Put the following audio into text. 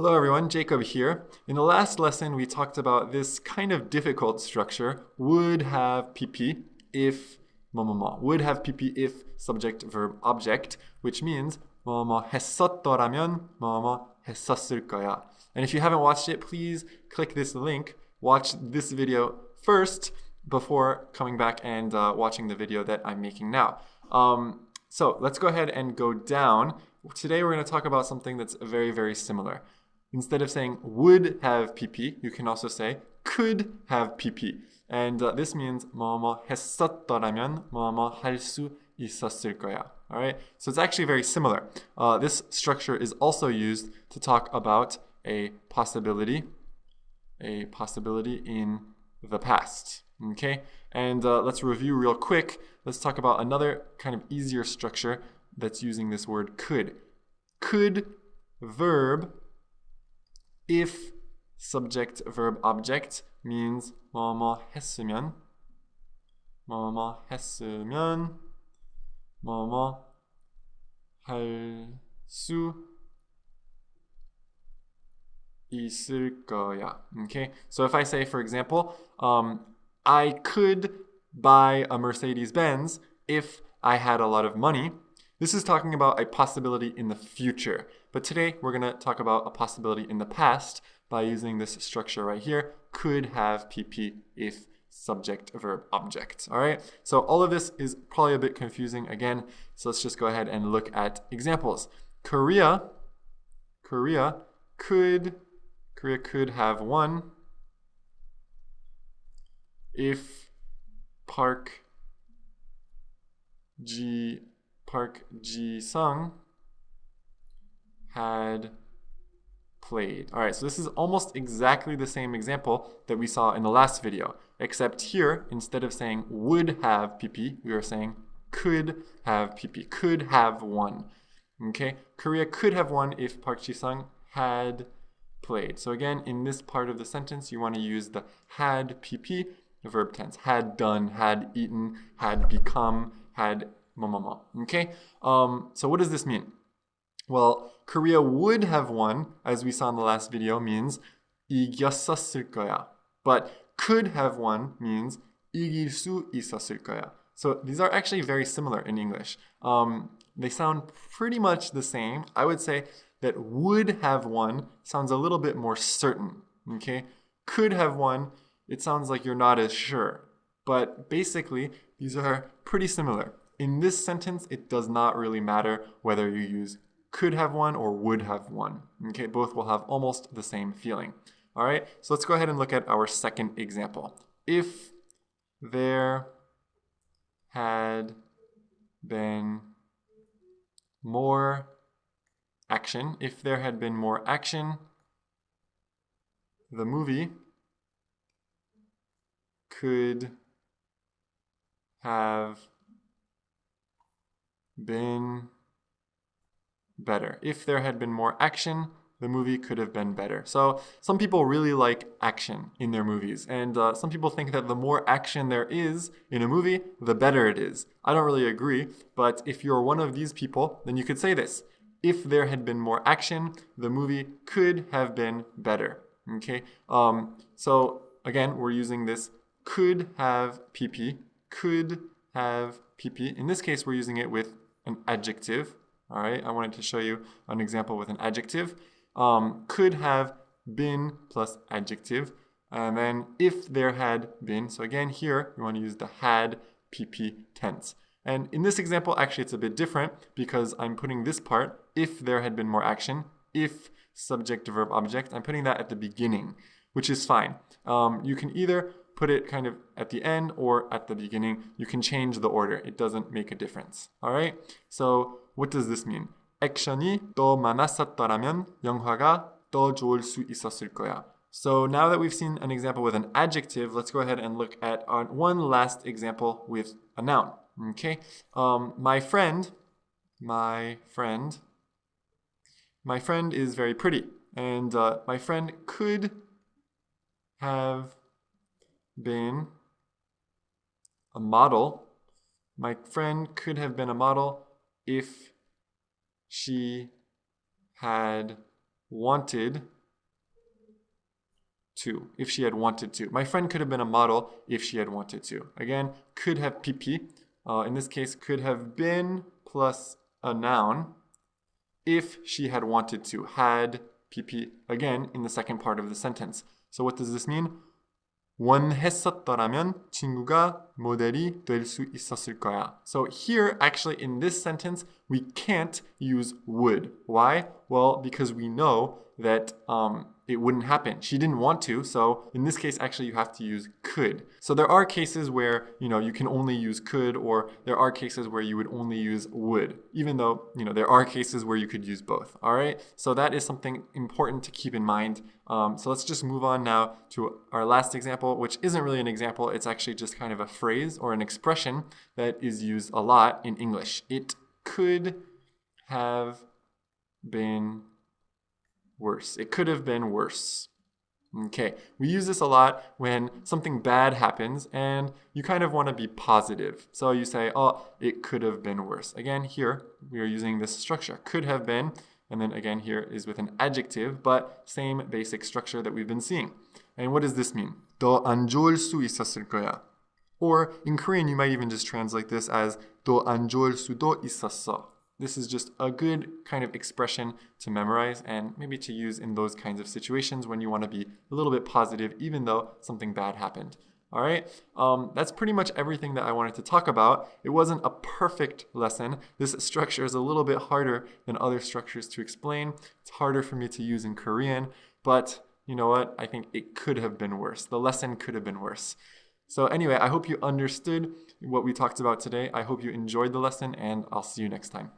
Hello everyone, Jacob here. In the last lesson, we talked about this kind of difficult structure, would have pp if 뭐뭐뭐. Would have pp if subject, verb, object, which means 뭐뭐 했었더라면 뭐뭐 했었을거야. And if you haven't watched it, please click this link, watch this video first before coming back and watching the video that I'm making now. So let's go ahead and go down. Today we're going to talk about something that's very, very similar. Instead of saying would have pp, you can also say could have pp. And this means 뭐뭐 했었더라면 뭐뭐 할 수 있었을 거야. Alright, so it's actually very similar. This structure is also used to talk about a possibility in the past. Okay, and let's review real quick. Let's talk about another kind of easier structure that's using this word could. Could, verb, if subject, verb, object means 뭐뭐 했으면 뭐뭐 할 수 있을 거야. Okay, so if I say, for example, I could buy a Mercedes-Benz if I had a lot of money. This is talking about a possibility in the future. But today we're going to talk about a possibility in the past by using this structure right here. Could have pp if subject, verb, object. All right. So all of this is probably a bit confusing again. So let's just go ahead and look at examples. Korea could have won if Park Ji-sung had played. All right, so this is almost exactly the same example that we saw in the last video, except here, instead of saying would have pp, we are saying could have pp, could have won. Okay, Korea could have won if Park Ji-sung had played. So again, in this part of the sentence, you want to use the had pp, the verb tense, had done, had eaten, had become, had 뭐뭐뭐. Okay, so what does this mean? Well, Korea would have won, as we saw in the last video, means 이겼었을거야. But could have won means 이길 수 있었을거야. So these are actually very similar in English. They sound pretty much the same. I would say that would have won sounds a little bit more certain. Okay, could have won, it sounds like you're not as sure. But basically, these are pretty similar. In this sentence, it does not really matter whether you use could have won or would have won. Okay, both will have almost the same feeling. All right, so let's go ahead and look at our second example. If there had been more action, the movie could have been better. If there had been more action, the movie could have been better. So some people really like action in their movies, and some people think that the more action there is in a movie, the better it is. I don't really agree, but if you're one of these people, then you could say this. If there had been more action, the movie could have been better. Okay, so again, we're using this could have pp, could have pp. In this case, we're using it with an adjective. All right, I wanted to show you an example with an adjective. Could have been plus adjective. And then if there had been, so again here, you want to use the had pp tense. And in this example, actually it's a bit different because I'm putting this part, if there had been more action, if subject, verb, object, I'm putting that at the beginning, which is fine. You can either put it kind of at the end or at the beginning. You can change the order. It doesn't make a difference. All right? So what does this mean? 액션이 더 많았었더라면 영화가 더 좋을 수 있었을 거야. So now that we've seen an example with an adjective, let's go ahead and look at one last example with a noun. Okay? My friend is very pretty. And my friend could have been a model. My friend could have been a model if she had wanted to. If she had wanted to. My friend could have been a model if she had wanted to. Again, could have PP. In this case, could have been plus a noun if she had wanted to. Had PP again in the second part of the sentence. So what does this mean? 원했었더라면 친구가 모델이 될 수 있었을 거야. So here, actually, in this sentence, we can't use would. Why? Well, because we know that it wouldn't happen. She didn't want to, so in this case, actually, you have to use could. So there are cases where, you can only use could, or there are cases where you would only use would, even though, there are cases where you could use both, all right? So that is something important to keep in mind. So let's just move on now to our last example, which isn't really an example. It's actually just kind of a phrase or an expression that is used a lot in English. It could have been worse. It could have been worse. Okay, we use this a lot when something bad happens and you kind of want to be positive. So you say, oh, it could have been worse. Again, here we are using this structure. Could have been, and then again here is with an adjective, but same basic structure that we've been seeing. And what does this mean? 더 안 좋을 수 있었을 거야. Or in Korean, you might even just translate this as 더 안 좋을 수도 있었어. This is just a good kind of expression to memorize and maybe to use in those kinds of situations when you want to be a little bit positive even though something bad happened. All right, that's pretty much everything that I wanted to talk about. It wasn't a perfect lesson. This structure is a little bit harder than other structures to explain. It's harder for me to use in Korean, but you know what? I think it could have been worse. The lesson could have been worse. So anyway, I hope you understood what we talked about today. I hope you enjoyed the lesson, and I'll see you next time.